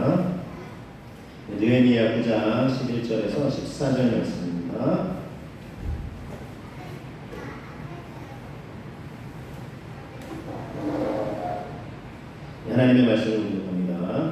보겠습니다. 느헤미야 9장 11절에서 14절 말씀입니다. 하나님의 말씀을 공독합니다.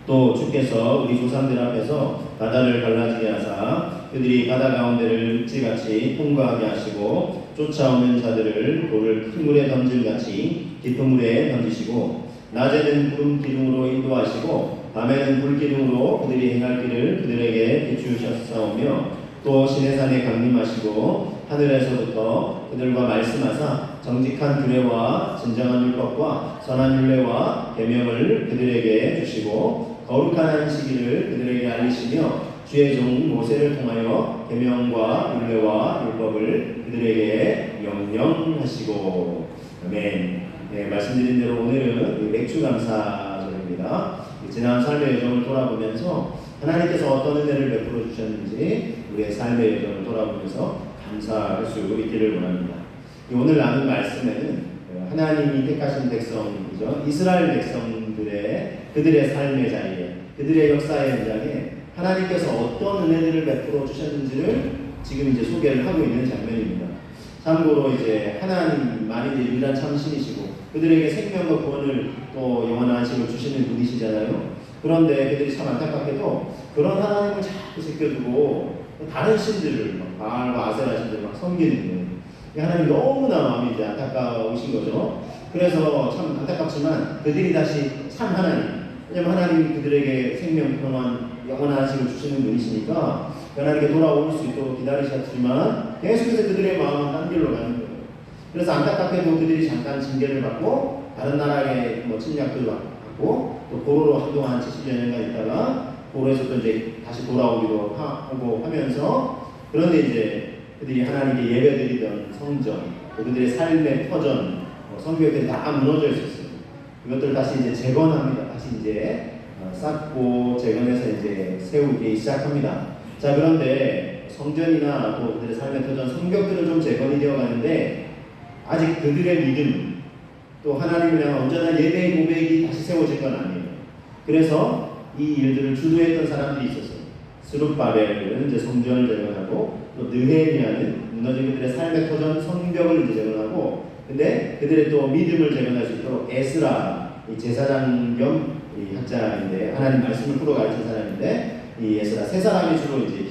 또 주께서 우리 조상들 앞에서 바다를 갈라지게 하사 그들이 바다 가운데를 육지같이 통과하게 하시고 쫓아오는 자들을 돌을 큰 물에 던질같이 깊은 물에 던지시고 낮에는 구름 기둥으로 인도하시고 밤에는 불 기둥으로 그들이 행할 길을 그들에게 비추셨사오며 또 시내산에 강림하시고 하늘에서부터 그들과 말씀하사 정직한 규례와 진정한 율법과 선한 율례와 계명을 그들에게 주시고 거룩한 안식일을 그들에게 알리시며 주의 종 모세를 통하여 계명과 율례와 율법을 그들에게 명령하시고. 아멘. 네, 말씀드린 대로 오늘은 맥주 감사절입니다. 지난 삶의 여정을 돌아보면서 하나님께서 어떤 은혜를 베풀어 주셨는지 우리의 삶의 여정을 돌아보면서 감사할 수 있기를 원합니다. 오늘 나눈 말씀에는 하나님이 택하신 백성이죠. 이스라엘 백성들의 그들의 삶의 자리에, 그들의 역사의 현장에 하나님께서 어떤 은혜들을 베풀어 주셨는지를 지금 이제 소개를 하고 있는 장면입니다. 참고로 이제 하나님만이 이제 유일한 참신이시고 그들에게 생명과 구원을 또 영원한 안식을 주시는 분이시잖아요. 그런데 그들이 참 안타깝게도 그런 하나님을 자꾸 제껴두고 다른 신들을 막 바알과 아세라 신들을 막 섬기는 거예요. 하나님 너무나 마음이 이제 안타까우신 거죠. 그래서 참 안타깝지만 그들이 다시 참 하나님, 왜냐면 하나님이 그들에게 생명, 평안, 영원한 안식을 주시는 분이시니까 하나님께 돌아올 수 있도록 기다리셨지만 계속해서 그들의 마음은 딴 길로 가는 거예요. 그래서 안타깝게도 그들이 잠깐 징계를 받고 다른 나라의 침략도 받고 또 고로로 한동안 70여 년간 있다가 고로에서 또 이제 다시 돌아오기도 하고 하면서, 그런데 이제 그들이 하나님께 예배드리던 성전, 그들의 삶의 터전, 성교회들이 다 무너져 있었어요. 그것들을 다시 이제 재건합니다. 다시 이제 쌓고 재건해서 이제 세우기 시작합니다. 자, 그런데 성전이나 또 그들의 삶의 터전, 성벽들은 좀 재건이 되어 가는데 아직 그들의 믿음, 또 하나님을 향한 온전한 예배의 고백이 다시 세워진 건 아니에요. 그래서 이 일들을 주도했던 사람들이 있었어요. 스룹바벨은 이제 성전을 재건하고 또 느헤미야는 무너진 그들의 삶의 터전 성벽을 이제 재건하고, 근데 그들의 또 믿음을 재건할 수 있도록 에스라, 이 제사장 겸 이 학자인데 하나님 말씀을 풀어 가르친 사람인데, 이 에스라 세 사람이 주로 이제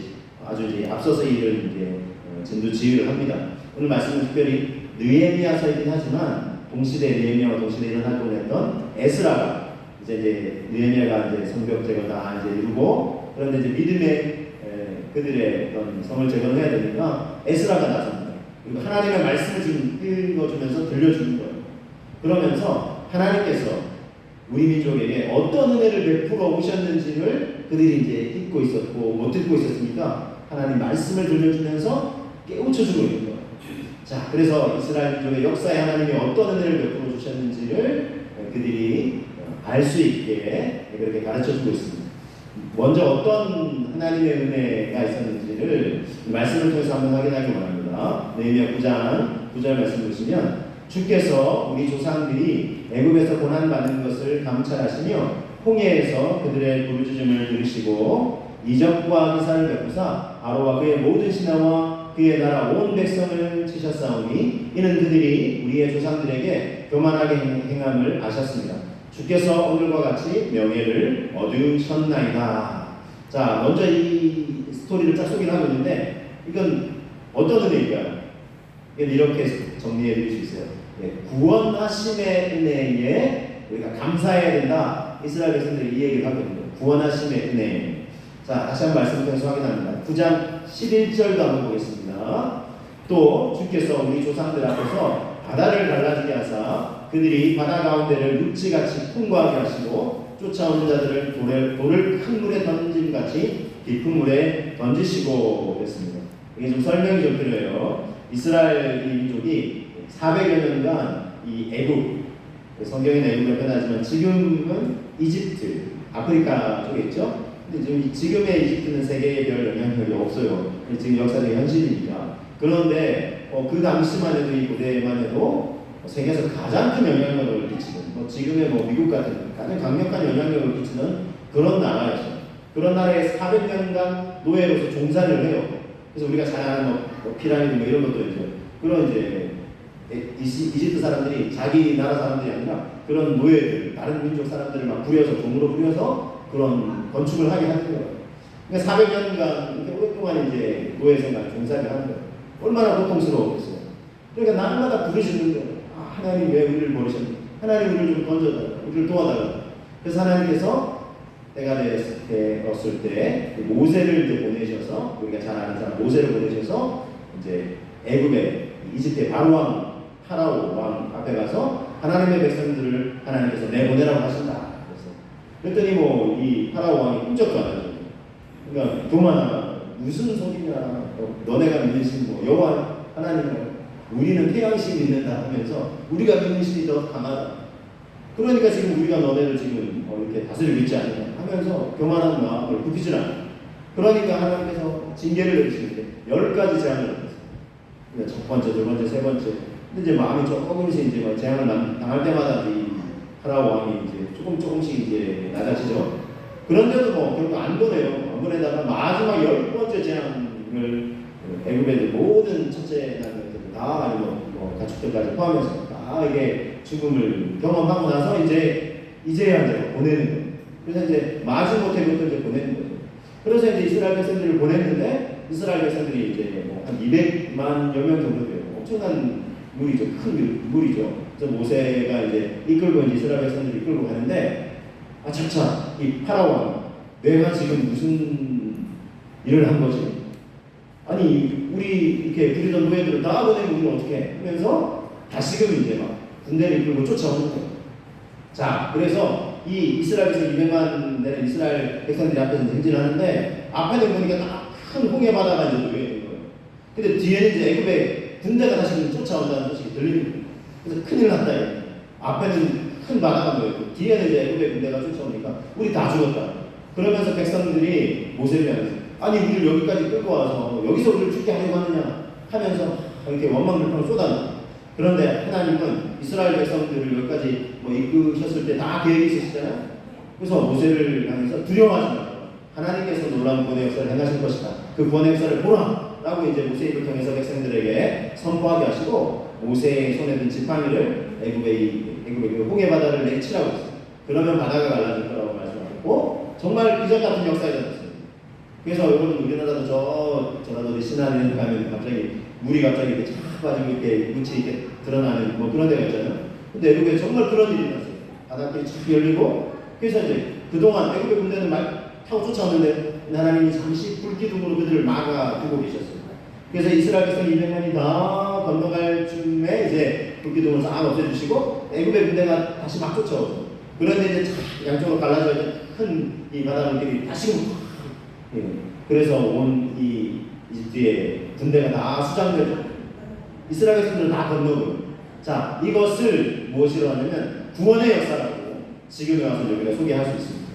아주 이제 앞서서 일을 이제 진두 지휘를 합니다. 오늘 말씀은 특별히 느헤미야서이긴 하지만 동시대 느헤미야와 동시대 이런 활동을 했던 에스라가 이제 느헤미야가 이제 성벽 재건 다 이제 이루고, 그런데 이제 믿음의 그들의 어떤 성을 재건해야 되니까 에스라가 나섭니다. 그리고 하나님의 말씀을 지금 읽어주면서 들려주는 거예요. 그러면서 하나님께서 우리 민족에게 어떤 은혜를 베풀어 오셨는지를 그들이 이제 잊고 있었고 못 듣고 있었으니까 하나님 말씀을 들려주면서 깨우쳐주고 있는 거예요. 자, 그래서 이스라엘 민족의 역사에 하나님이 어떤 은혜를 베풀어 주셨는지를 그들이 알 수 있게 그렇게 가르쳐주고 있습니다. 먼저 어떤 하나님의 은혜가 있었는지를 말씀을 통해서 한번 확인하기 원합니다. 느헤미야 9장 9절 말씀 보시면, 주께서 우리 조상들이 애굽에서 고난받은 것을 감찰하시며 홍해에서 그들의 부르짖음을 들으시고 이적과 기사를 베푸사 아로와 그의 모든 신하와 그의 나라 온 백성을 치셨사오니 이는 그들이 우리의 조상들에게 교만하게 행함을 아셨습니다. 주께서 오늘과 같이 명예를 얻으셨나이다. 자, 먼저 이 스토리를 쫙 소개를 하고 있는데 이건 어떤 은혜일까요? 이건 이렇게 정리해 드릴 수 있어요. 구원하심의 은혜에 우리가 감사해야 된다. 이스라엘 백성들이 이 얘기를 하고 있는 거예요. 구원하심의 은혜. 자, 다시 한번 말씀을 통해서 확인합니다. 9장 11절도 한번 보겠습니다. 또 주께서 우리 조상들 앞에서 바다를 갈라지게 하사 그들이 바다 가운데를 육지같이 통과하게 하시고 쫓아오는 자들을 돌을 큰 물에 던짐같이 깊은 물에 던지시고 그랬습니다. 이게 좀 설명이 좀 필요해요. 이스라엘 민족이 400여 년간 이 애굽, 성경에는 애굽을 표현하지만 지금은 이집트, 아프리카 쪽에 있죠. 근데 지금의 이집트는 세계에 별 영향력이 없어요. 지금 역사적 현실이니까. 그런데 그 당시만 해도 이 고대만 해도 세계에서 가장 큰 영향력을 끼치는, 지금의 미국 같은 가장 강력한 영향력을 끼치는 그런 나라였어요. 그런 나라에 400년간 노예로서 종살이를 해요. 그래서 우리가 잘 아는 뭐 피라미드 뭐 이런 것도 이제 그런 이제 이집트 사람들이 자기 나라 사람들이 아니라 그런 노예들, 다른 민족 사람들을 막 부려서 종으로 부려서 그런 건축을 하게 하는 거예요. 그러니까 400년간 이렇게 오랫동안 이제 노예 생활, 종살이를 하는 거예요. 얼마나 고통스러웠겠어요. 그러니까 날마다 부르시는 거예요. 아, 하나님 왜 우리를 버리셨니? 하나님 우리를 좀 건져달라, 우리를 도와달라. 그래서 하나님께서 때가 되었을 때 모세를 이제 보내셔서, 우리가 잘 아는 사람 모세를 보내셔서 이제 애굽에 이집트의 파라오 왕 앞에 가서 하나님의 백성들을 하나님께서 내보내라고 하신다. 그랬더니 뭐 이 파라오 왕이 꿈쩍도 안 하죠. 그러니까 교만하다. 무슨 소리냐? 너네가 믿는 신 뭐 여호와 하나님을 우리는 태양신 믿는다 하면서 우리가 믿는 신이 더 강하다. 그러니까 지금 우리가 너네를 지금 이렇게 다스리고 있지 않느냐 하면서 교만한 마음을 굽히질 않아요. 그러니까 하나님께서 징계를 내리시는데 10가지 재앙을 내렸어요. 첫 번째, 두 번째, 세 번째. 근데 이제 마음이 조금씩 이제 재앙을 당할 때마다 이 파라오 왕이 이제 조금씩 이제 낮아지죠. 그런데도 뭐 결국 안 보내요. 안 보내다가 마지막 10번째 재앙을 애굽의 모든 첫째 날들 다 뭐 가축들까지 포함해서 다 이게 죽음을 경험하고 나서 이제야 이제 보내는 거예요. 그래서 이제 마지못해 그것도 이제 보내는 거예요. 그래서 이제 이스라엘 백성들을 보냈는데 이스라엘 백성들이 이제 뭐 한 200만여 명 정도 돼요. 엄청난 무리죠. 큰 무리죠. 그래서 모세가 이제 이끌고 이제 이스라엘 백성들을 이끌고 가는데 차차 이 파라오 왕 내가 지금 무슨 일을 한 거지? 아니 우리 이렇게 부리던 노예들을 다 보내면 우리는 어떻게 해? 하면서 다시금 이제 막 군대를 이끌고 쫓아오는 거예요. 자, 그래서 이 이스라엘 백성 200만 되는 이스라엘 백성들이 앞에서 행진을 하는데 앞에는 보니까 딱 큰 홍해 바다가 이제 놓여 있는 거예요. 근데 뒤에는 이제 애굽의 군대가 다시 쫓아온다는 소식이 들리는 거예요. 그래서 큰일 났다. 앞에는 큰 바다가 놓여 있고 뒤에는 이제 애굽의 군대가 쫓아오니까 우리 다 죽었다. 그러면서 백성들이 모세를 하면서 아니 우리를 여기까지 끌고 와서 여기서 우리를 죽게 하려고 하느냐 하면서 이렇게 원망불평을 쏟아내요. 그런데 하나님은 이스라엘 백성들을 여기까지 뭐 이끄셨을 때 다 계획이 있으시잖아요. 그래서 모세를 향해서 두려워하지 말고 하나님께서 놀라운 구원의 역사를 행하실 것이다. 그 구원의 역사를 보라! 라고 이제 모세 입을 통해서 백성들에게 선포하게 하시고 모세의 손에 든 지팡이를 애굽의 그 홍해 바다를 내치라고 했어요. 그러면 바다가 갈라질 거라고 말씀하셨고 정말 기적 같은 역사가 일어났습니다. 그래서 여러분 우리나라도 저라도 신안에 가면 갑자기 물이 갑자기 이렇게 쫙 빠지고 이렇게 물이 이렇게 드러나는 뭐 그런 데가 있잖아요. 근데 애굽에 정말 그런 일이 일어났어요. 바닷길이 쫙 열리고 그래서 이제 그동안 애굽의 군대는 막 타고 쫓아오는데 하나님이 잠시 불기둥으로 그들을 막아두고 계셨어요. 그래서 이스라엘 백성 200만이 다 건너갈 쯤에 이제 불기둥을 싹 없애주시고 애굽의 군대가 다시 막 쫓아오죠. 그런데 이제 양쪽으로 갈라져 있는 큰 이 바닷길이 다시 그래서 온 이 이집트의 군대가 다 수장되죠. 이스라엘 백성들은 다 건너고 자 이것을 무엇이라고 하냐면 구원의 역사라고 지금에 와서 여기가 소개할 수 있습니다.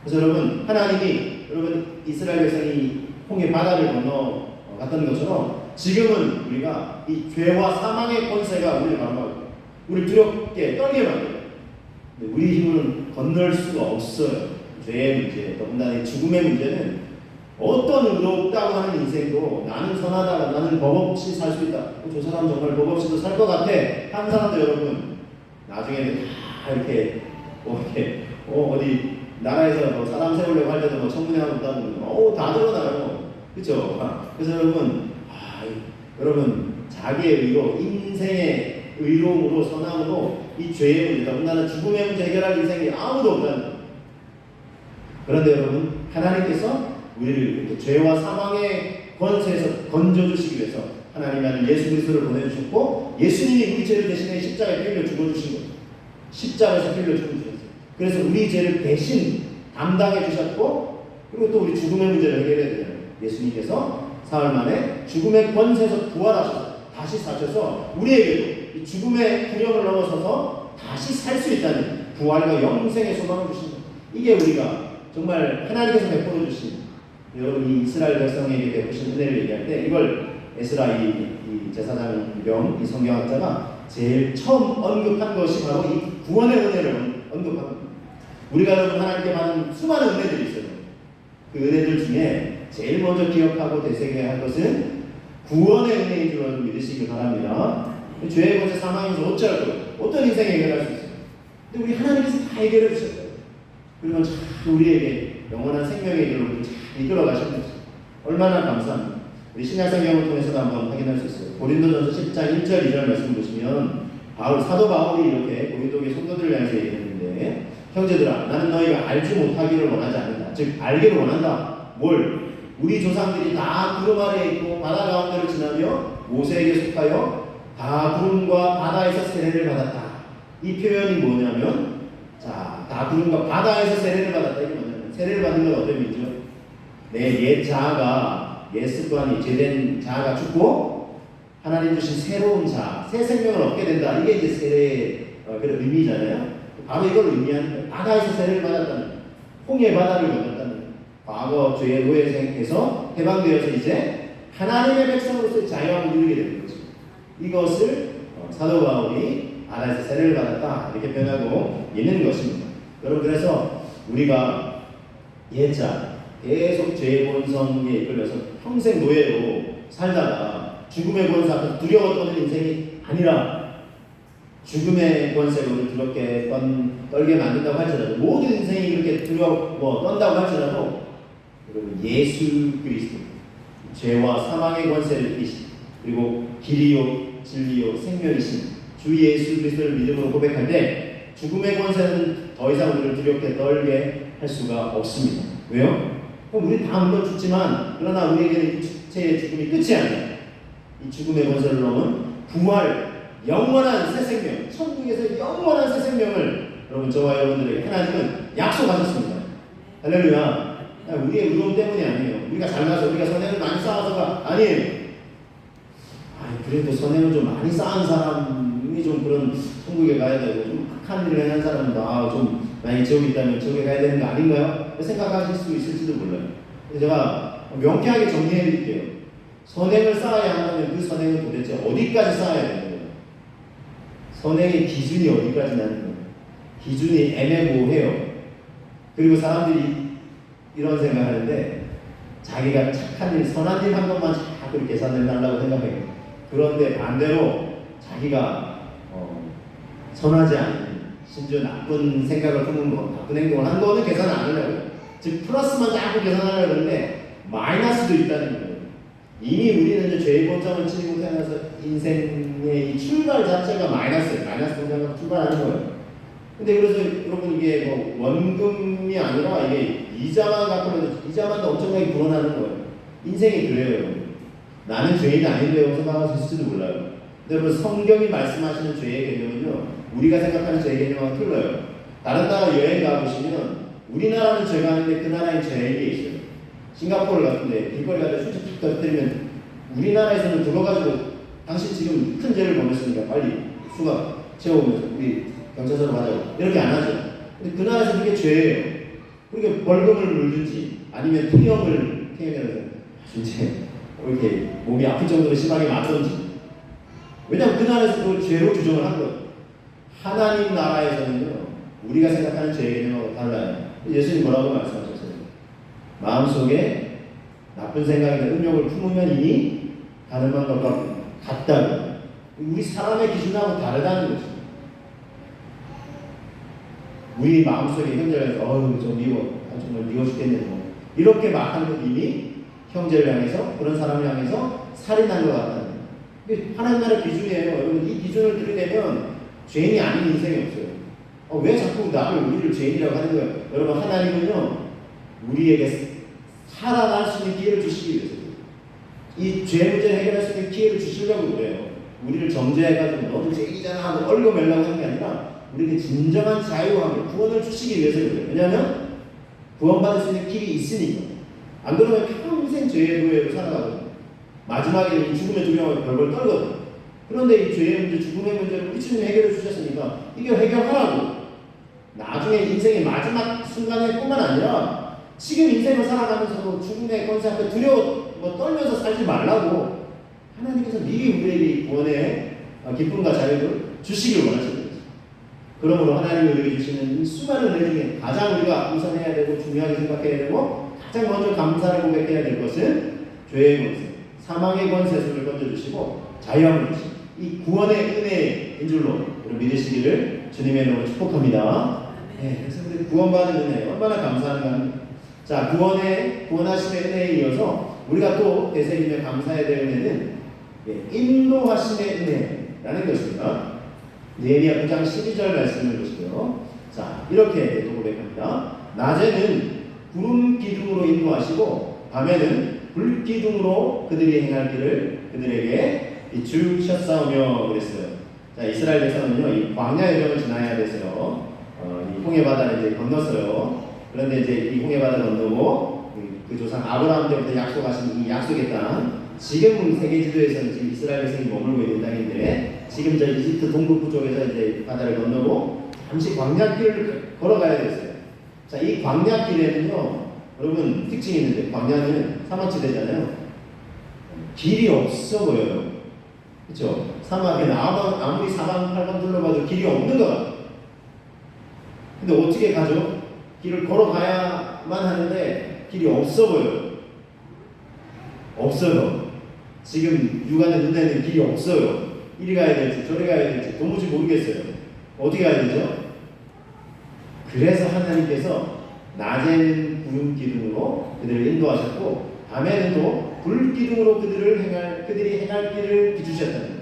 그래서 여러분 하나님이 여러분 이스라엘 백성이 홍해 바다를 건너 갔던 것처럼 지금은 우리가 이 죄와 사망의 권세가 우리를 막아요. 우리를 두렵게 떨게 만들어요. 우리 힘으로는 건널 수가 없어요. 죄의 문제, 더군다나 죽음의 문제는 어떤 의롭다고 하는 인생도 나는 선하다, 나는 법 없이 살 수 있다. 저 사람 정말 법 없이도 살 것 같아. 한 사람도 여러분 나중에는 다 이렇게 어디 나라에서 뭐 사람 세우려고 할 때도 뭐 청문회하고 있다 보면 다 드러나요. 그렇죠? 그래서 여러분 자기의 의로 인생의 의로움으로 선함으로 이 죄의 문제, 더군다나 죽음의 문제 해결할 인생이 아무도 없다는 거예요. 그런데 여러분 하나님께서 우리를 이렇게 죄와 사망의 권세에서 건져주시기 위해서 하나님의 아들 예수 그리스도를 보내주셨고 예수님이 우리 죄를 대신해 십자가에 피 흘려 죽어주신 거예요. 십자가에서 피 흘려 죽어주셨어요. 그래서 우리 죄를 대신 담당해 주셨고 그리고 또 우리 죽음의 문제를 해결해야 돼요. 예수님께서 사흘 만에 죽음의 권세에서 부활하셔서 다시 사셔서 우리에게도 이 죽음의 두려움을 넘어서서 다시 살 수 있다는 부활과 영생의 소망을 주신 거예요. 이게 우리가 정말 하나님께서 베풀어 주신 여러분 이 이스라엘 백성에게 베푸신 은혜를 얘기할 때 이걸 에스라 이 제사장병 이 성경학자가 제일 처음 언급한 것이 바로 이 구원의 은혜를 언급한 겁니다. 우리가 여러분 하나님께 받은 수많은 은혜들이 있어요. 그 은혜들 중에 제일 먼저 기억하고 되새겨야 할 것은 구원의 은혜인 줄 믿으시기 바랍니다. 죄의 권세 사망에서 어찌할 거예요? 어떤 인생 해결할 수 있어요? 근데 우리 하나님께서 다 해결해 주셨어요. 그리고 참 우리에게 영원한 생명의 길로 이끌어 가시는 거죠. 얼마나 감사합니다. 우리 신약성경을 통해서도 한번 확인할 수 있어요. 고린도전서 10장 1절 2절 말씀 보시면 사도 바울이 이렇게 고린도의 성도들을 향해서 얘기했는데, 형제들아 나는 너희가 알지 못하기를 원하지 않는다. 즉 알기를 원한다. 뭘? 우리 조상들이 다 구름 아래에 있고 바다 가운데를 지나며 모세에게 속하여 다 구름과 바다에서 세례를 받았다. 이 표현이 뭐냐면, 다 구름과 바다에서 세례를 받았다. 이게 뭐냐면, 세례를 받은 건 어떤 의미죠? 내 옛 자아가, 옛 습관이, 죄된 자아가 죽고 하나님 주신 새로운 자아, 새 생명을 얻게 된다. 이게 이제 세례의 그런 의미잖아요. 바로 이걸 의미하는 거예요. 바다에서 세례를 받았다는 거예요. 홍해 바다를 건넜다는 거예요. 과거 죄의 노예에서 해방되어서 이제 하나님의 백성으로서의 자유함을 누리게 되는 거죠. 이것을 사도 바울이 바다에서 세례를 받았다 이렇게 표현하고 있는 것입니다. 여러분, 그래서 우리가 옛자 계속 죄의 본성에 이끌려서 평생 노예로 살다가 죽음의 권세 앞에서 두려워 떠는 인생이 아니라, 죽음의 권세로 우리를 두렵게 떨게 만든다고 할지라도, 모든 인생이 이렇게 두려워 떤다고 할지라도, 여러분 예수 그리스도 죄와 사망의 권세를 이기신, 그리고 길이요 진리요 생명이신 주 예수 그리스도를 믿음으로 고백할 때 죽음의 권세는 더 이상 우리를 두렵게 떨게 할 수가 없습니다. 왜요? 그럼 우리 다 물론 죽지만, 그러나 우리에게는 육체의 죽음이 끝이 아니에요. 이 죽음의 권세를 넘은 부활, 영원한 새 생명, 천국에서 영원한 새 생명을 여러분, 저와 여러분들에게 하나님은 약속하셨습니다. 할렐루야. 우리의 의로움 때문이 아니에요. 우리가 잘나서, 우리가 선행을 많이 쌓아서가 아니에요. 그래도 선행을 좀 많이 쌓은 사람이 좀 그런 천국에 가야 되고, 좀 악한 일을 한 사람은 좀 만약에 지옥이 있다면 지옥에 가야 되는 거 아닌가요? 생각하실 수 있을지도 몰라요. 그래서 제가 명쾌하게 정리해 드릴게요. 선행을 쌓아야 한다면 그 선행은 도대체 어디까지 쌓아야 되는 거예요? 선행의 기준이 어디까지냐는 거예요. 기준이 애매모호해요. 그리고 사람들이 이런 생각하는데, 자기가 착한 일, 선한 일 한 것만 자꾸 계산해 달라고 생각해요. 그런데 반대로 자기가 선하지 않은, 심지어 나쁜 생각을 품은 거, 나쁜 행동을 한 거는 계산 안 하려고, 즉 플러스만 자꾸 계산하려고 하는데 마이너스도 있다는 거예요. 이미 우리는 이제 죄의 본성을 치고 태어나서 인생의 이 출발 자체가 마이너스예요. 마이너스 본성으로 출발하는 거예요. 근데 그래서 여러분, 이게 뭐 원금이 아니라 이게 이자만 갖고, 이자만도 엄청나게 불어나는 거예요. 인생이 그래요. 나는 죄인이 아닌데요 생각할 수 있을지도 몰라요. 근데 여러분, 성경이 말씀하시는 죄의 개념은요, 우리가 생각하는 죄의 개념과 틀려요. 다른 나라 여행 가보시면 우리나라는 죄가 아닌데 그 나라에 죄의 게 있어요. 싱가포르 같은데 길거리 가서 수직 툭 터뜨리면 우리나라에서는 그거 가지고 당신 지금 큰 죄를 범했으니까 빨리 수갑 채워오면서 우리 경찰서로 가자고 이렇게 안 하죠. 근데 그 나라에서 그게 죄예요. 그러니까 벌금을 물든지 아니면 퇴형해서 이제 이렇게 몸이 아플 정도로 심하게 맞던지. 왜냐하면 그 나라에서 그걸 죄로 규정을 한 거예요. 하나님 나라에서는요, 우리가 생각하는 죄의 개념하고 달라요. 예수님 뭐라고 말씀하셨어요? 마음속에 나쁜 생각이나 음욕을 품으면 이미 가늠한 것과 같다고. 우리 사람의 기준하고 다르다는 거죠. 우리 마음속에 형제를 해서 저 미워, 정말 미워 죽겠네 뭐 이렇게 말하는 건 이미 형제를 향해서, 그런 사람을 향해서 살인한 것 같다는 거예요. 하나님 나라의 기준이에요. 여러분, 이 기준을 들이대면 죄인이 아닌 인생이 없어요. 왜 자꾸 우리를 죄인이라고 하는 거예요? 여러분, 하나님은요, 우리에게 살아날 수 있는 기회를 주시기 위해서, 이 죄 문제를 해결할 수 있는 기회를 주시려고 그래요. 우리를 정죄해가지고 너도 죄인이잖아 하고 얼려매려고 하는 게 아니라 우리에게 진정한 자유함을, 구원을 주시기 위해서 그래요. 왜냐하면 구원받을 수 있는 길이 있으니까. 안 그러면 평생 죄의 노예로 살아가거든요. 마지막에는 이 죽음의 두려움을 벌벌 떨거든요. 그런데 이 죄의 문제, 죽음의 문제를 우리 주님이 해결해 주셨으니까 이게 해결하라고. 나중에 인생의 마지막 순간에 뿐만 아니라 지금 인생을 살아가면서도 죽음의 권세 앞에 두려워 떨면서 살지 말라고 하나님께서 미리 우리에게 구원의 기쁨과 자유를 주시길 원하시는 거죠. 그러므로 하나님이 우리에게 주시는 이 수많은 은혜 중에 가장 우리가 우선해야 되고 중요하게 생각해야 되고 가장 먼저 감사를 고백해야 될 것은 죄의 권세, 사망의 권세를 건져주시고 자유함을 주신 이 구원의 은혜인 줄로 우리 믿으시기를 주님의 이름으로 축복합니다. 네, 그래서 우리 구원받은 은혜 얼마나 감사한가. 자, 구원하심의 은혜에 이어서 우리가 또 되새기며 감사해야 될 은혜는 인도하심의 은혜라는 것입니다. 예레미야 9장 12절 말씀을 보시고요. 자, 이렇게 또 고백합니다. 낮에는 구름 기둥으로 인도하시고 밤에는 불 기둥으로 그들이 행할 길을 그들에게 비추셨사오며 그랬어요. 자, 이스라엘 백성은요, 이 광야 여정을 지나야 돼서요, 이 홍해 바다를 이제 건넜어요. 그런데 이제 이 홍해 바다 건너고 그 조상 아브라함 때부터 약속하신 이 약속의 땅, 지금 세계 지도에서는 지금 이스라엘 백성이 머물고 있는 땅인데 지금 저 이집트 동북부 쪽에서 이제 바다를 건너고 잠시 광야길을 걸어가야 됐어요. 자, 이 광야길에는요, 여러분 특징이 있는데 광야는 사막지대잖아요. 길이 없어 보여요. 그렇죠? 사막에는 아무리 사방팔방 둘러봐도 길이 없는 것 같아요. 근데 어떻게 가죠? 길을 걸어가야만 하는데 길이 없어 보여요. 없어요. 지금 육안에 눈에는 길이 없어요. 이리 가야 될지 저리 가야 될지 도무지 모르겠어요. 어떻게 가야 되죠? 그래서 하나님께서 낮에는 구름 기둥으로 그들을 인도하셨고 밤에는 또 불 기둥으로 그들이 행할 길을 비추셨다는 거예요.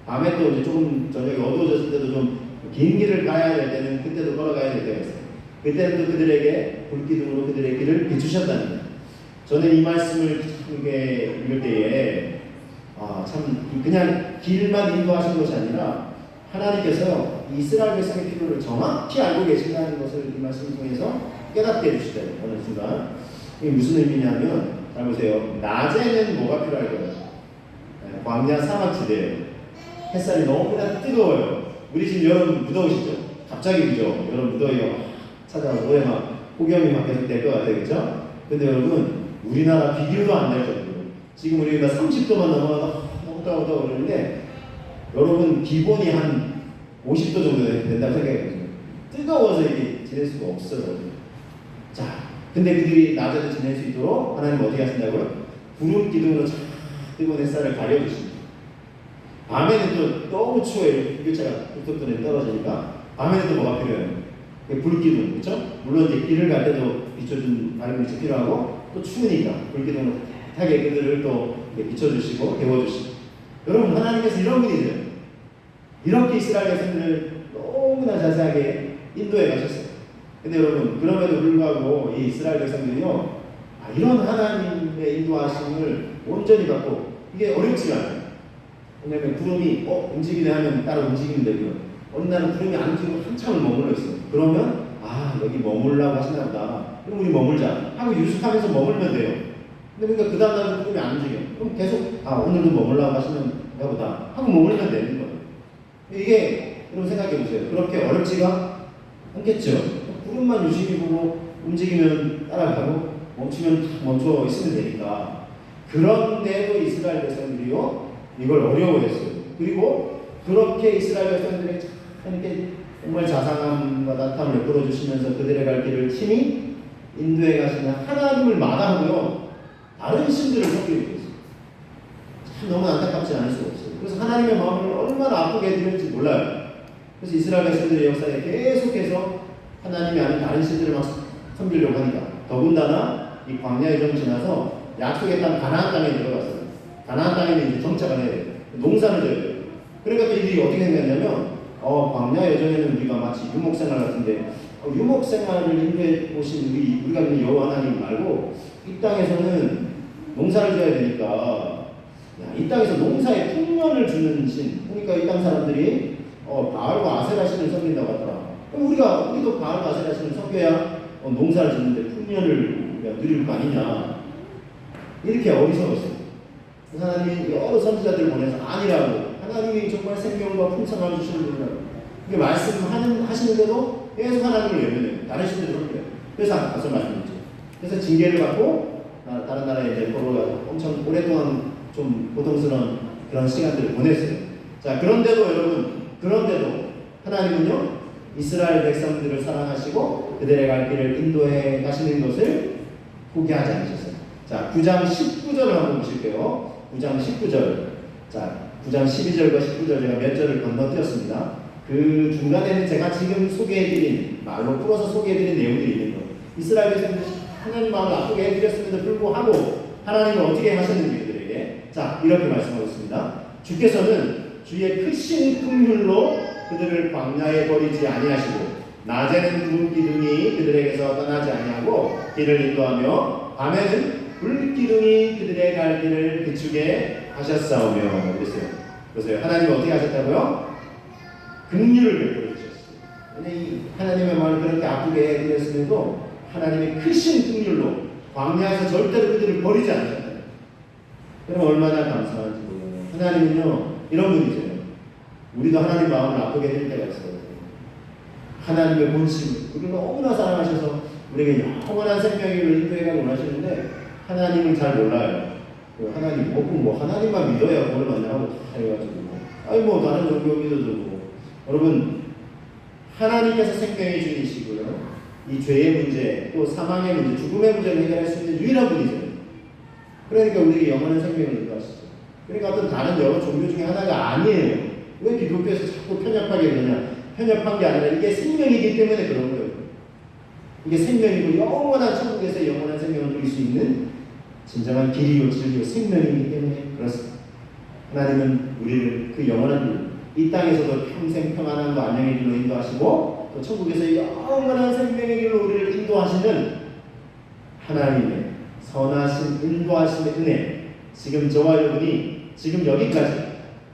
밤에 또 이제 조금 저녁에 어두워졌을 때도 좀 긴 길을 가야 될 때는 그때도 걸어가야 될 때가 있어요. 그때는 또 그들에게 불 기둥으로 그들의 길을 비추셨다는 거예요. 저는 이 말씀을 읽을 때에 참 그냥 길만 인도하신 것이 아니라 하나님께서 이스라엘 백성의 필요를 정확히 알고 계신다는 것을 이 말씀을 통해서 깨닫게 해주시잖아요. 어느 순간 이게 무슨 의미냐면 잘 보세요. 낮에는 뭐가 필요할 거예요? 광야 사막지대예요. 햇살이 너무나 뜨거워요. 우리 지금 여름 무더우시죠? 갑자기 그죠? 여름 무더위가 찾아오고 막 폭염이 막 계속 될 것 같아요. 그죠? 근데 여러분 우리나라 비교도 안 될 정도로 지금 우리가 30도만 넘어가서 너무 더워 그러는데 여러분 기본이 한 50도 정도 된다고 생각해요. 뜨거워서 이게 지낼 수가 없어요. 자, 근데 그들이 낮에도 지낼 수 있도록 하나님 어떻게 하신다고요? 구름 기둥으로 쫙 뜨거운 햇살을 가려주십니다. 밤에는 또 너무 추워요. 일교차가 북극도에 떨어지니까 밤에는 또 뭐가 필요해요? 불기둥, 그렇죠? 물론 이제 길을 갈 때도 비춰준 밝은 빛이 필요하고 또 추우니까 불기둥으로 따뜻하게 그들을 또 비춰주시고 데워주시고. 여러분 하나님께서 이런 분이세요. 이렇게 이스라엘 백성들을 너무나 자세하게 인도해 가셨어요. 근데 여러분 그럼에도 불구하고 이 이스라엘 백성들이요, 이런 하나님의 인도하심을 온전히 받고 이게 어렵지가 않아요. 왜냐하면 구름이 움직이네 하면 따로 움직이면 되고요. 어느 날은 구름이 안 움직이고 한참을 머물러 있어요. 그러면 여기 머물라고 하시나 보다. 그럼 우리 머물자 하고 유숙하면서 머물면 돼요. 근데 그러니까 그 다음 날은 구름이 안 움직여요. 그럼 계속 오늘도 머물라고 하시나 보다 하고 머물면 되는 거예요. 이게 여러분 생각해 보세요. 그렇게 어렵지가 않겠죠. 구름만 유심히 보고 움직이면 따라가고 멈추면 멈춰 있으면 되니까. 그런데도 이스라엘 백성들이요 이걸 어려워했어요. 그리고 그렇게 이스라엘 백성들이 이렇게 정말 자상함과 나타남을 풀어주시면서 그들의 갈 길을 친히 인도해 가시는 하나님을 마다하고요 다른 신들을 섬기고 있어요. 참 너무 안타깝지 않을 수가 없어요. 그래서 하나님의 마음을 얼마나 아프게 해드릴지 몰라요. 그래서 이스라엘 백성들의 역사에 계속해서 하나님이 아닌 다른 신들을 막 섬기려고 하니까 더군다나 이 광야 여정 지나서 약속의 땅 가나안 땅에 들어갔어요. 가나안 땅에는 이제 정착을 해야 돼요. 농사를 져야 돼요. 그러니까 또 이들이 어떻게 생각하냐면 광야 여정에는 우리가 마치 유목생활 같은데 유목생활을 인도해 오신 우리가 믿는 여호와 하나님 말고 이 땅에서는 농사를 져야 되니까 이 땅에서 농사에 풍년을 주는 신. 그러니까 이 땅 사람들이 바알과 아세라 신을 섬긴다고 하더라. 그럼 우리도 바알과 아세라 신을 섬겨야 농사를 짓는데 풍년을 우리가 누릴 거 아니냐. 이렇게 어리석었어요. 하나님이 여러 선지자들을 보내서 아니라고. 하나님이 정말 생명과 풍성함을 주시는 분이라고. 이게 말씀하시는데도 계속 하나님을 외면해요. 다른 신들을 섬겨요. 그래서 앞서 말씀드렸죠. 그래서 징계를 받고 다른 나라에 이제 거로가 엄청 오랫동안 좀 고통스러운 그런 시간들을 보냈어요. 자, 그런데도 여러분, 하나님은요 이스라엘 백성들을 사랑하시고 그들의 갈 길을 인도해 가시는 것을 포기하지 않으셨어요. 자, 9장 19절을 한번 보실게요. 9장 19절. 자, 9장 12절과 19절 제가 몇 절을 건너뛰었습니다. 그 중간에는 제가 지금 소개해드린, 말로 풀어서 소개해드린 내용들이 있는 거예요. 이스라엘 백성들이 하나님 마음을 아프게 해드렸음에도 불구하고 하나님은 어떻게 하셨는지 그들에게. 자, 이렇게 말씀하고 있습니다. 주께서는 주의 크신 긍휼로 그들을 광야에 버리지 아니하시고 낮에는 구름 기둥이 그들에게서 떠나지 아니하고 길을 인도하며 밤에는 불 기둥이 그들의 갈 길을 비추게 하셨사오며 그랬어요. 그래서 하나님은 어떻게 하셨다고요? 긍휼을 베풀어 주셨어요. 하나님의 마음을 그렇게 아프게 해드렸음에도 하나님의 크신 긍휼로 광야에서 절대로 그들을 버리지 않으셨다. 그럼 얼마나 감사한지 몰라요. 하나님은요 이런 분이세요. 우리도 하나님 마음을 아프게 해줄 때가 있어요. 하나님의 본심, 우리를 너무나 사랑하셔서 우리에게 영원한 생명을 인도해가기 원하시는데 하나님을 잘 몰라요. 하나님 하나님만 믿어야 뭘 만나고 다 해가지고 뭐 다른 종교 믿어도 뭐. 여러분 하나님께서 생명의 주이시고요. 이 죄의 문제, 또 사망의 문제, 죽음의 문제를 해결할 수 있는 유일한 분이세요. 그러니까 우리에게 영원한 생명을 인도하시죠. 그러니까 어떤 다른 여러 종교 중에 하나가 아니에요. 왜 기독교에서 자꾸 편협하게 그러냐? 편협한 게 아니라 이게 생명이기 때문에 그런 거예요. 이게 생명이고 영원한 천국에서 영원한 생명을 누릴 수 있는 진정한 길이요 진리요 생명이기 때문에 그렇습니다. 하나님은 우리를 그 영원한 이 땅에서도 평생 평안함과 안녕의 길로 인도하시고 또 천국에서 영원한 생명의 길로 우리를 인도하시는 하나님의 선하신 인도하심의 은혜 지금 저와 여러분이 지금 여기까지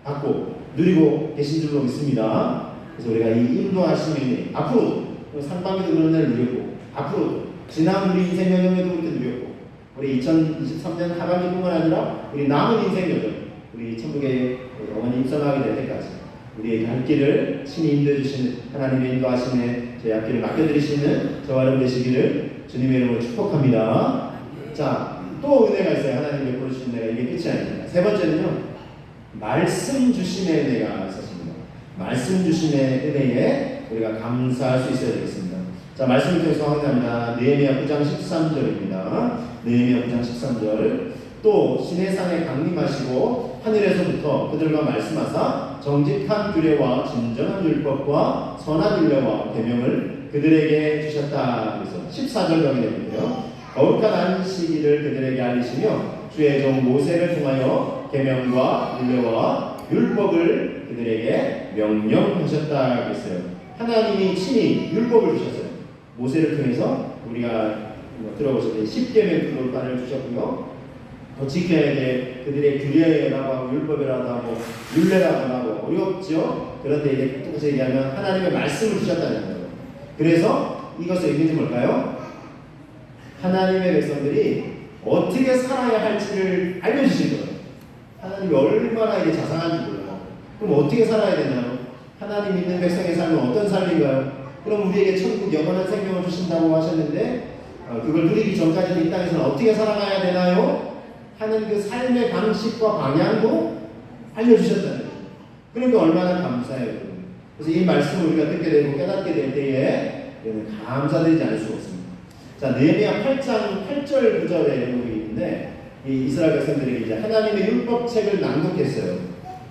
받고 누리고 계신 줄로 믿습니다. 그래서 우리가 이 인도하심의 은혜 앞으로도 상반기도 그런 날을 누렸고 앞으로도 지난 우리 인생 여정에도 그렇게 누렸고 우리 2023년 하반기뿐만 아니라 우리 남은 인생 여정 우리 천국에 영원히 입성하게 될 때까지 우리의 갈 길을 친히 인도해 주시는 하나님의 인도하심에 저희 앞길을 맡겨드리시는 저와 여러분 되시기를 주님의 이름으로 축복합니다. 자, 또 은혜가 있어요. 하나님 베풀어 주신 은혜가 이게 끝이 아닙니다. 세 번째는요, 말씀 주심의 은혜가 있었습니다. 말씀 주심의 은혜에 우리가 감사할 수 있어야 되겠습니다. 자, 말씀을 통해서 확인합니다. 느헤미야 9장 13절입니다. 느헤미야 9장 13절. 또 시내산에 강림하시고 하늘에서부터 그들과 말씀하사 정직한 규례와 진정한 율법과 선한 율례와 계명을 그들에게 주셨다. 그래서 14절 가게 되는데요. 거룩한 안식일을 그들에게 알리시며 주의 종 모세를 통하여 계명과 율례와 율법을 그들에게 명령하셨다. 그랬어요. 하나님이 친히 율법을 주셨어요. 모세를 통해서 우리가 들어보셨던 10계명 율법을 주셨고요. 더 지켜야 될 그들의 규례라고 하고 율법이라고 하고 율례라고 하고 어렵죠. 그런데 이제 똑같이 얘기하면 하나님의 말씀을 주셨다는 거예요. 그래서 이것의 의미는 뭘까요? 하나님의 백성들이 어떻게 살아야 할지를 알려주신 거예요. 하나님이 얼마나 이게 자상한지 몰라요. 그럼 어떻게 살아야 되나요? 하나님 믿는 백성의 삶은 어떤 삶인가요? 그럼 우리에게 천국 영원한 생명을 주신다고 하셨는데 그걸 누리기 전까지는 이 땅에서는 어떻게 살아가야 되나요? 하는 그 삶의 방식과 방향도 알려주셨다는 거예요. 그러니까 얼마나 감사해요. 그래서 이 말씀을 우리가 듣게 되고 깨닫게 될 때에 감사드리지 않을 수가 없습니다. 자, 느헤미야 8장 8절 9절에 내용이 있는데 이 이스라엘 백성들에게 이제 하나님의 율법책을 낭독했어요.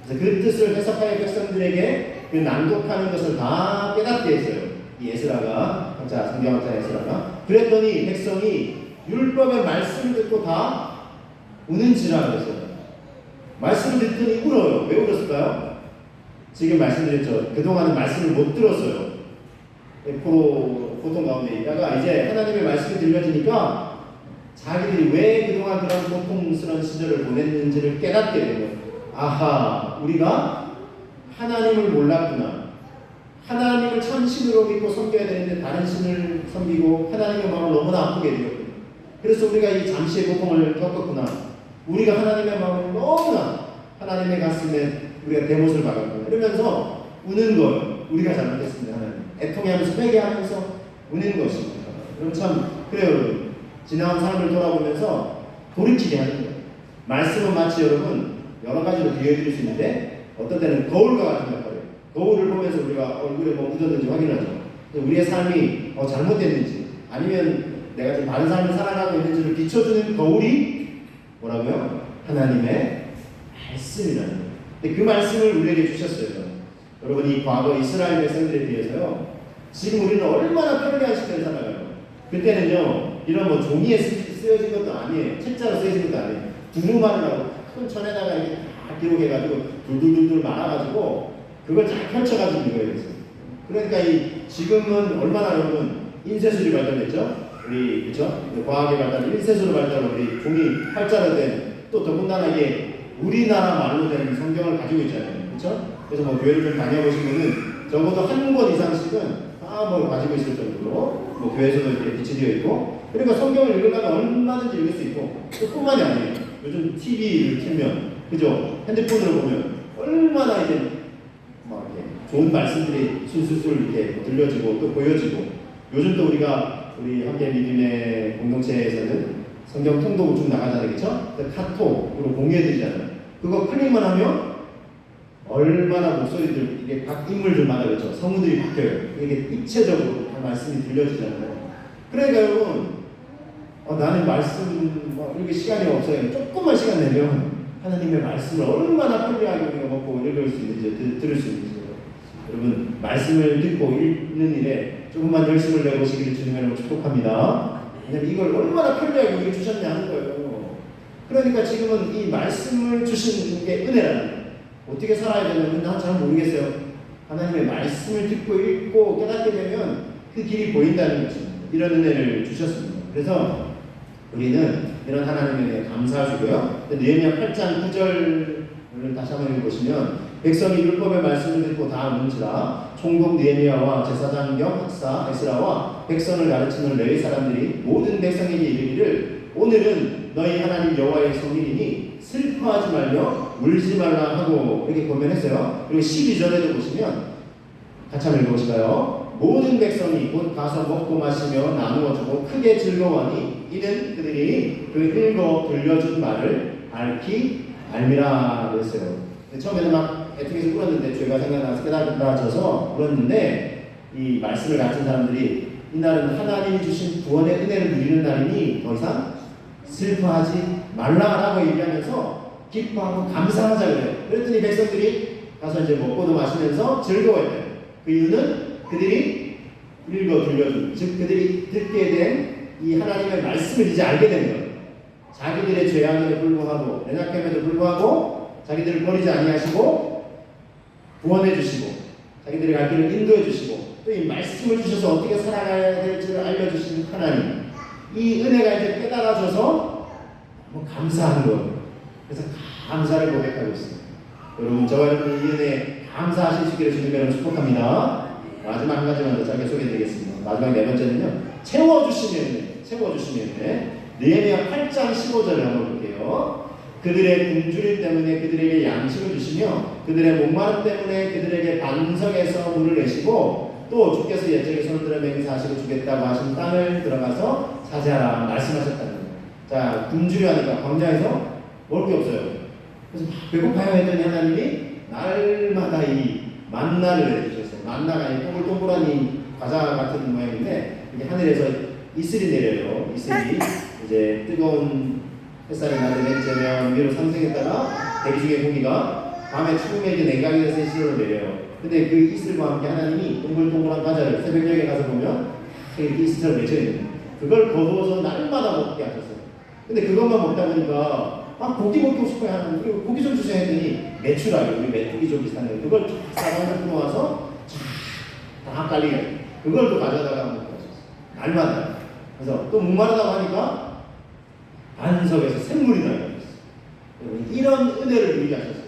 그래서 그 뜻을 해석하여 백성들에게 그 낭독하는 것을 다 깨닫게 했어요. 이 에스라가, 성경학자 에스라가. 그랬더니 백성이 율법의 말씀을 듣고 다 우는지라 그랬어요. 말씀을 듣더니 울어요. 왜 울었을까요? 지금 말씀드렸죠. 그동안은 말씀을 못 들었어요. 고통 가운데 있다가 이제 하나님의 말씀이 들려지니까 자기들이 왜 그동안 그런 고통스러운 시절을 보냈는지를 깨닫게 된 거예요. 아하, 우리가 하나님을 몰랐구나. 하나님을 참 신으로 믿고 섬겨야 되는데 다른 신을 섬기고 하나님의 마음을 너무나 아프게 되었구나. 그래서 우리가 이 잠시의 고통을 겪었구나. 우리가 하나님의 마음을 너무나 하나님의 가슴에 우리가 대못을 박았구나. 이러면서 우는 거예요. 우리가 잘못했습니다. 하나님. 애통해하면서 회개하면서 우는 것입니다. 그럼 참 그래요. 여러분. 지나온 삶을 돌아보면서 돌이키게 하는 거예요. 말씀은 마치 여러분 여러 가지로 비유해드릴 수 있는데 어떤 때는 거울과 같은 역할이에요. 거울을 보면서 우리가 얼굴에 뭐 묻었는지 확인하죠. 우리의 삶이 잘못됐는지 아니면 내가 지금 바른 삶을 살아가고 있는지를 비춰주는 거울이 뭐라고요? 하나님의 말씀이라는 거예요. 근데 그 말씀을 우리에게 주셨어요. 여러분, 이 과거 이스라엘 백성들에 비해서요, 지금 우리는 얼마나 편리한 시대를 살아가요. 그때는요, 이런 뭐 종이에 쓰여진 것도 아니에요. 책자로 쓰여진 것도 아니에요. 두루마를 하고 큰 천에다가 이렇게 다 기록해가지고 둘둘둘둘 말아가지고 그걸 잘 펼쳐가지고 읽어야 됐어요. 그러니까 지금은 얼마나 여러분 인쇄술이 발달됐죠? 우리 그렇죠? 과학의 발달, 인쇄술로 발달로 우리 종이 활자로 된 또 더군다나 이게 우리나라 말로 된 성경을 가지고 있잖아요. 그렇죠? 그래서 뭐 교회를 좀 다녀보시면은 적어도 한 권 이상씩은 뭐 가지고 있을 정도로 뭐 교회에서도 이렇게 빛이 되어 있고, 그러니까 성경을 읽으려면 얼마든지 읽을 수 있고, 또 뿐만이 아니에요. 요즘 TV를 틀면, 그죠? 핸드폰으로 보면 얼마나 이제 막 이렇게 좋은 말씀들이 술술술 이렇게 들려지고 또 보여지고, 요즘 또 우리 함께 믿음의 공동체에서는 성경 통독을 쭉 나가잖아요, 그렇죠? 카톡으로 공유해드리잖아요. 그거 클릭만 하면 얼마나 목소리들, 이게 각 인물들마다 그렇죠? 성우들이 바뀌어요. 이게 입체적으로 다 말씀이 들려지잖아요. 그러니까 여러분, 나는 말씀 읽을 시간이 없어요. 조금만 시간 내면 하나님의 말씀을 얼마나 편리하게 우리가 먹고 읽을 수 있는지, 들을 수 있는지. 여러분, 말씀을 듣고 읽는 일에 조금만 열심을 내보시기를 주님의 이름으로 축복합니다. 왜냐면 이걸 얼마나 편리하게 우리가 주셨냐 하는 거예요. 그러니까 지금은 이 말씀을 주시는 게 은혜라는 거예요. 어떻게 살아야 되는지 난 잘 모르겠어요. 하나님의 말씀을 듣고 읽고 깨닫게 되면 그 길이 보인다는 것입니다. 이런 은혜를 주셨습니다. 그래서 우리는 이런 하나님에 대해 감사하시고요. 느헤미야 8장 9절을 다시 한번 읽어보시면, 백성이 율법의 말씀을 듣고 다 묻지라 총독 느헤미야와 제사장 겸 학사 에스라와 백성을 가르치는 레위 사람들이 모든 백성에게 이르기를, 오늘은 너희 하나님 여호와의 성일이니 슬퍼하지 말며 울지 말라 하고 이렇게 권면했어요. 그리고 12절에도 보시면 같이 한번 읽어보실까요? 모든 백성이 곧 가서 먹고 마시며 나누어 주고 크게 즐거워하니 이는 그들이 그 읽어 들려준 말을 알기 알미라 그랬어요. 처음에는 막 애통해서 울었는데 죄가 생각나서 깨달아져서 울었는데, 이 말씀을 가진 사람들이 이날은 하나님이 주신 구원의 은혜를 누리는 날이니 더 이상 슬퍼하지 말라라고 얘기하면서 기뻐하고 감사하자 그래요. 그랬더니 백성들이 가서 이제 먹고도 마시면서 즐거워했대요. 그 이유는 그들이 읽어 들려준, 즉 그들이 듣게 된 이 하나님의 말씀을 이제 알게 된 거예요. 자기들의 죄악에도 불구하고 연약함에도 불구하고 자기들을 버리지 아니하시고 구원해 주시고 자기들이 갈 길을 인도해 주시고 또 이 말씀을 주셔서 어떻게 살아가야 될지를 알려주시는 하나님, 이 은혜가 이제 깨달아져서 감사하는 거예요. 그래서 감사를 고백하고 있습니다. 여러분, 저와 여러분 이 은혜에 감사하실 수 있기를 주님의 이름으로 축복합니다. 마지막 한 가지만 더 짧게 소개해드리겠습니다. 마지막 네 번째는요, 채워주시면 느헤미야 8장 15절을 한번 볼게요. 그들의 굶주림 때문에 그들에게 양식을 주시며 그들의 목마름 때문에 그들에게 반석에서 물을 내시고 또 주께서 옛적에 손을 들어 맹세하시고 주겠다고 하신 땅을 들어가서 차지하라 말씀하셨다는 거예요. 자, 굶주려 하니까 광야에서 먹을 게 없어요. 그래서 배고파요 했더니 하나님이 날마다 이 만나를 내려주셨어요. 만나가 이 동글동글한 이 과자 같은 모양인데 이게 하늘에서 이슬이 내려요. 이슬이 이제 뜨거운 햇살이 나는 냉재면 위로 상승했다가 대기 중에 공기가 밤에 추움에 이제 냉각이 돼서 이슬로 내려요. 근데 그 이슬과 함께 하나님이 동글동글한 과자를 새벽녘에 가서 보면 이렇게 이슬처럼 맺혀있는 거예요. 그걸 거두어서 날마다 먹게 하셨어요. 근데 그것만 먹다 보니까 고기 먹고 싶어요 하는, 그리고 고기 좀 주세요 했더니 메추라기, 우리 메뚜기족 비슷한 거 그걸 싸가지고 풀어와서 다 깔리게 그걸 또 가져다가 먹게 하셨어요. 날마다. 그래서 또 목마르다고 하니까 반석에서 샘물이 나게 하셨어요. 이런 은혜를 누리게 하셨어요.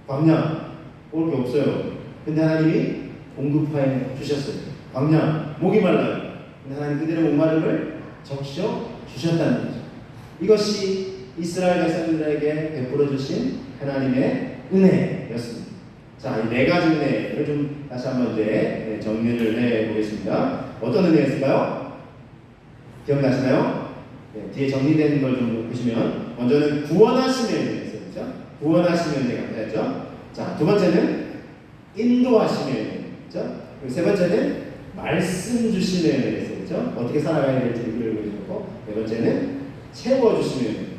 광야 먹을 게 없어요. 근데 하나님이 공급해 주셨어요. 광야 목이 말라요. 근데 하나님 그들의 목마름을 적셔 주셨다는 거죠. 이것이 이스라엘 백성들에게 베풀어 주신 하나님의 은혜였습니다. 자, 이 네 가지 은혜를 좀 다시 한번 이제 정리를 해 보겠습니다. 어떤 은혜였을까요? 기억나시나요? 네, 뒤에 정리된 걸 좀 보시면 먼저는 구원하심의 은혜였어요. 그렇죠? 구원하심의 은혜가 있죠. 자, 두 번째는 인도하심의 은혜, 그렇죠? 그리고 세 번째는 말씀 주심의 은혜였어요, 그렇죠? 어떻게 살아가야 될지 우리를 보여주고, 네 번째는 채워주심의 은혜.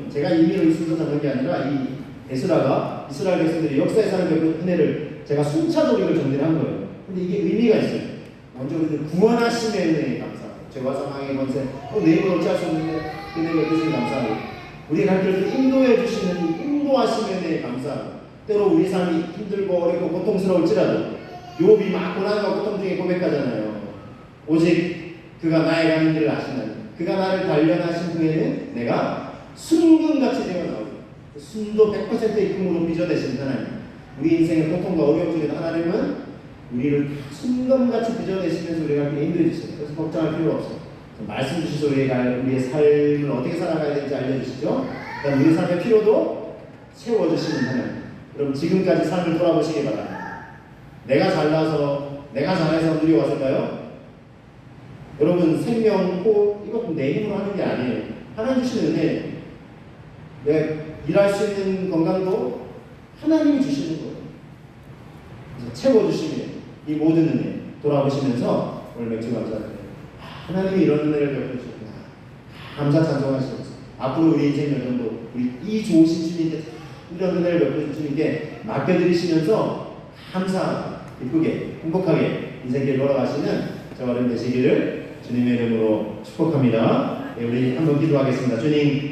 제가 임의로 있어서 전한 게 아니라 이 에스라가 이스라엘 백성들이 역사에 사는 그 은혜를 제가 순차적으로 이걸 정리한 거예요. 근데 이게 의미가 있어요. 먼저 우리는 구원하심의 은혜에 감사하고, 죄와 사망의 권세, 내 힘으로 어찌할 수 없는데 은혜를 주시니 감사하고, 우리가 갈 길을 인도해 주시는 이 인도하심의 은혜에 감사하고, 때로 우리 삶이 힘들고 어렵고 고통스러울지라도 욥이 막 고난과 고통 중에 고백하잖아요. 오직 그가 나의 가는 길을 아시나니 그가 나를 단련하신 후에는 내가 순금같이 되어 나오고, 순도 100%의 금으로 빚어내신 하나님, 우리 인생의 고통과 어려움 중에도 하나님은 우리를 순금같이 빚어내시면서 우리가 그렇게 힘들어 주세요. 그래서 걱정할 필요가 없어요. 말씀 주시서 우리의 삶을 어떻게 살아가야 되는지 알려주시죠. 그다음 우리 삶의 필요도 채워주시는 하나님. 여러분 지금까지 삶을 돌아보시기 바랍니다. 내가 잘나서 내가 잘해서 누려왔을까요? 여러분 생명, 호흡 이것도 내 힘으로 하는 게 아니에요. 하나님 주시는 은혜예요. 내가 일할 수 있는 건강도 하나님이 주시는 거예요. 그래서 채워주시면 이 모든 은혜 돌아보시면서 오늘 맥주 감사드려요. 하나님이 이런 은혜를 베풀으셨구나. 감사 찬송하시면서 앞으로 우리 인생 여정도 우리 이 좋으신 주님께 이런 은혜를 베풀으신 주님께 맡겨드리시면서 감사하고 기쁘게 행복하게 인생길 돌아가시는 저와 여러분 되시기를 주님의 이름으로 축복합니다. 우리 한번 기도하겠습니다. 주님